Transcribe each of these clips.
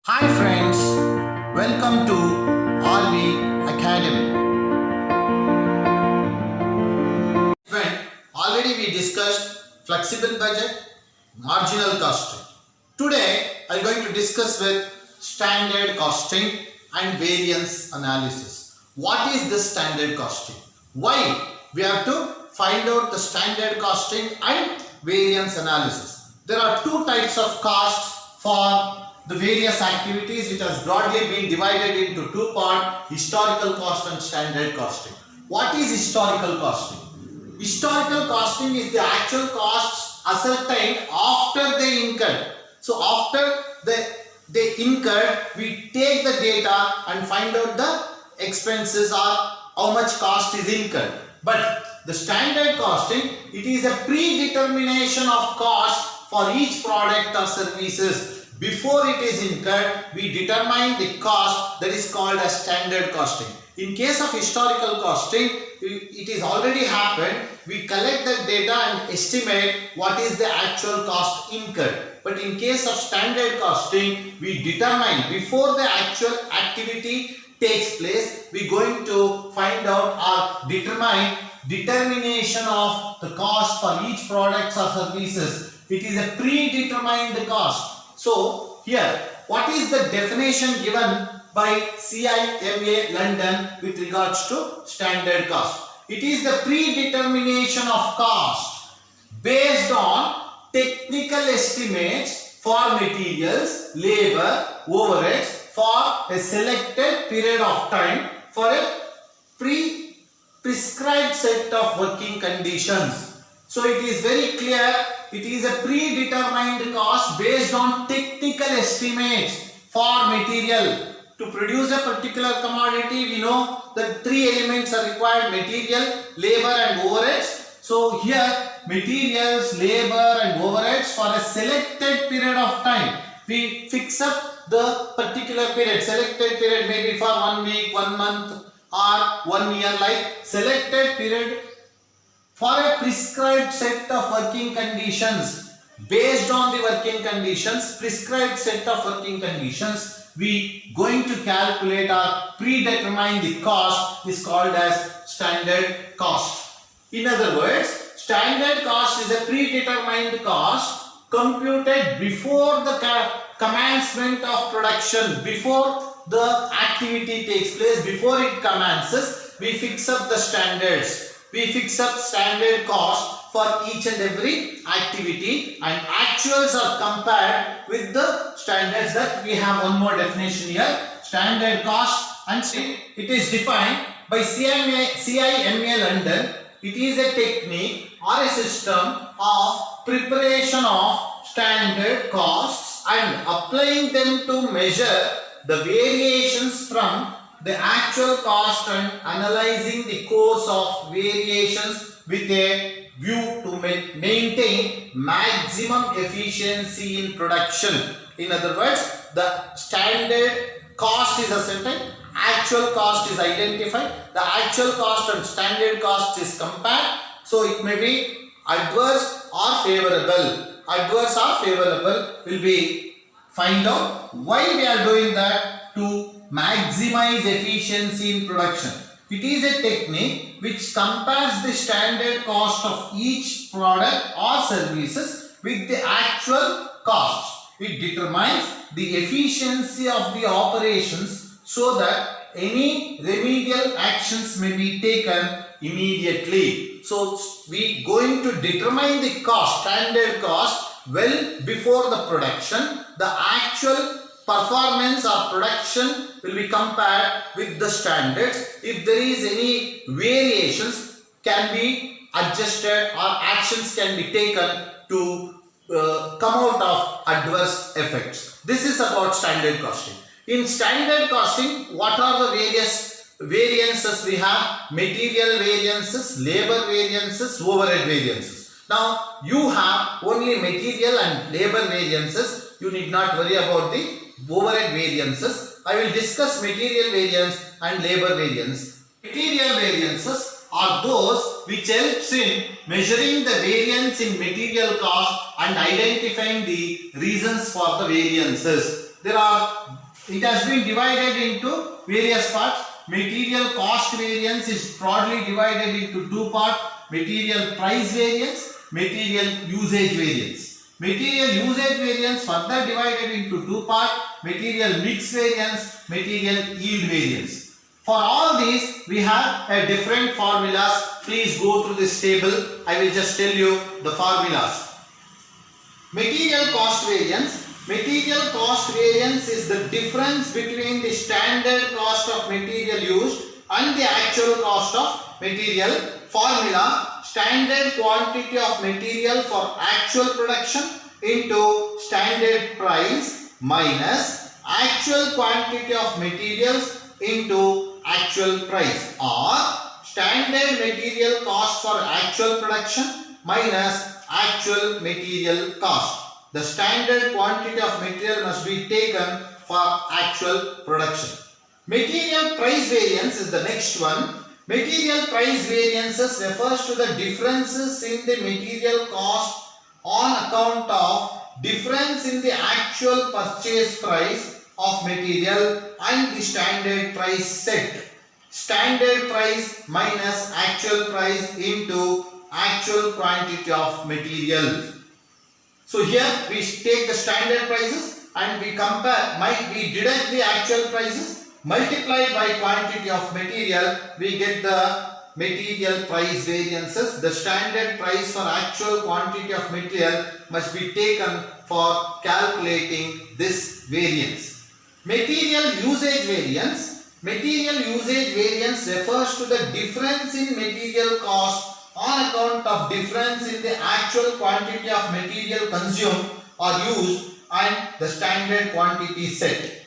Hi friends, welcome to RV Academy. When already we discussed flexible budget, marginal costing. Today I am going to discuss with standard costing and variance analysis. What is the standard costing? Why we have to find out the standard costing and variance analysis? There are two types of costs for the various activities which has broadly been divided into two parts: historical cost and standard costing. What is historical costing? Historical costing is the actual costs ascertained after they incurred. So after they incurred, we take the data and find out the expenses or how much cost is incurred. But the standard costing, it is a predetermination of cost for each product or services. Before it is incurred, we determine the cost, that is called as standard costing. In case of historical costing, it is already happened. We collect the data and estimate what is the actual cost incurred. But in case of standard costing, we determine before the actual activity takes place, we are going to find out or determine determination of the cost for each product or services. It is a predetermined cost. So here, what is the definition given by CIMA London with regards to standard cost? It is the predetermination of cost based on technical estimates for materials, labor, overheads for a selected period of time for a prescribed set of working conditions. So it is very clear, it is a predetermined cost based on technical estimates for material. To produce a particular commodity, we know that three elements are required: material, labor and overheads. So here, materials, labor and overheads for a selected period of time. We fix up the particular period. Selected period may be for 1 week, 1 month or 1 year, like selected period for a prescribed set of working conditions. Based on the working conditions, prescribed set of working conditions, we going to calculate or predetermine the cost is called as standard cost. In other words, standard cost is a predetermined cost computed before the commencement of production, before the activity takes place, before it commences. We fix up the standards. We fix up standard cost for each and every activity, and actuals are compared with the standards. That we have one more definition here: standard cost, and it is defined by CIMA London. It is a technique or a system of preparation of standard costs and applying them to measure the variations from the actual cost and analyzing the course of variations with a view to maintain maximum efficiency in production. In other words, the standard cost is ascertained, actual cost is identified, the actual cost and standard cost is compared. So it may be adverse or favorable. Adverse or favorable will be find out. Why we are doing that? To maximize efficiency in production. It is a technique which compares the standard cost of each product or services with the actual cost. It determines the efficiency of the operations so that any remedial actions may be taken immediately. So we going to determine the cost, standard cost, well before the production. The actual performance or production will be compared with the standards. If there is any variations, can be adjusted or actions can be taken to come out of adverse effects. This is about standard costing. In standard costing, what are the various variances we have? Material variances, labor variances, overhead variances. Now you have only material and labor variances. You need not worry about the overhead variances. I will discuss material variance and labor variance. Material variances are those which helps in measuring the variance in material cost and identifying the reasons for the variances. There are it has been divided into various parts. Material cost variance is broadly divided into two parts: material price variance, material usage variance. Material usage variance further divided into two parts: material mix variance, material yield variance. For all these we have a different formulas. Please go through this table. I will just tell you the formulas. Material cost variance. Material cost variance is the difference between the standard cost of material used and the actual cost of material. Formula: standard quantity of material for actual production into standard price minus actual quantity of materials into actual price, or standard material cost for actual production minus actual material cost. The standard quantity of material must be taken for actual production. Material price variance is the next one. Material price variances refers to the differences in the material cost on account of difference in the actual purchase price of material and the standard price set. Standard price minus actual price into actual quantity of material. So here we take the standard prices and we compare, we deduct the actual prices, multiplied by quantity of material, we get the material price variances. The standard price for actual quantity of material must be taken for calculating this variance. Material usage variance. Material usage variance refers to the difference in material cost on account of difference in the actual quantity of material consumed or used and the standard quantity set.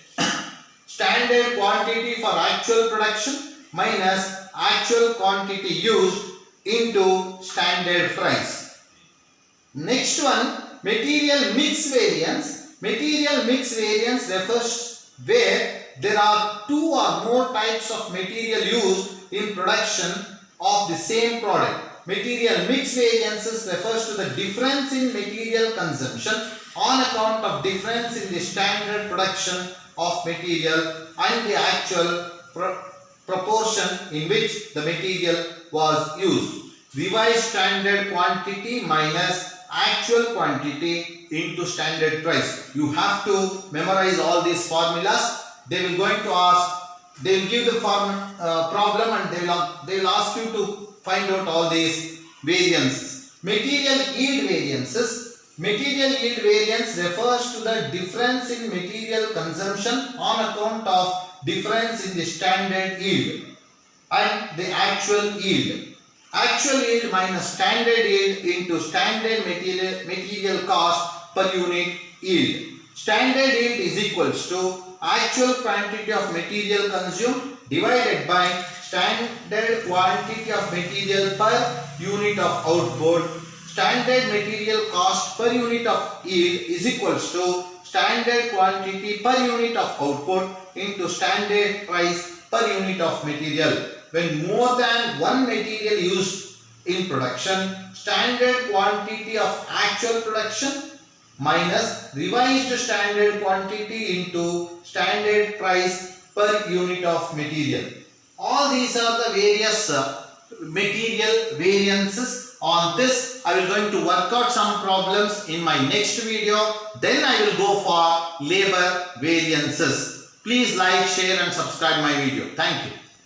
Standard quantity for actual production minus actual quantity used into standard price. Next one, material mix variance. Material mix variance refers where there are two or more types of material used in production of the same product. Material mix variances refers to the difference in material consumption on account of difference in the standard production of material and the actual proportion in which the material was used. Revised standard quantity minus actual quantity into standard price. You have to memorize all these formulas. They will going to ask, they will give the problem and they will ask you to find out all these variances. Material yield variances. Material yield variance refers to the difference in material consumption on account of difference in the standard yield and the actual yield. Actual yield minus standard yield into standard material cost per unit yield. Standard yield is equals to actual quantity of material consumed divided by standard quantity of material per unit of output. Standard material cost per unit of yield is equals to standard quantity per unit of output into standard price per unit of material. When more than one material used in production, standard quantity of actual production minus revised standard quantity into standard price per unit of material. All these are the various material variances. On this, I will going to work out some problems in my next video. Then I will go for labor variances. Please like, share and subscribe my video. Thank you.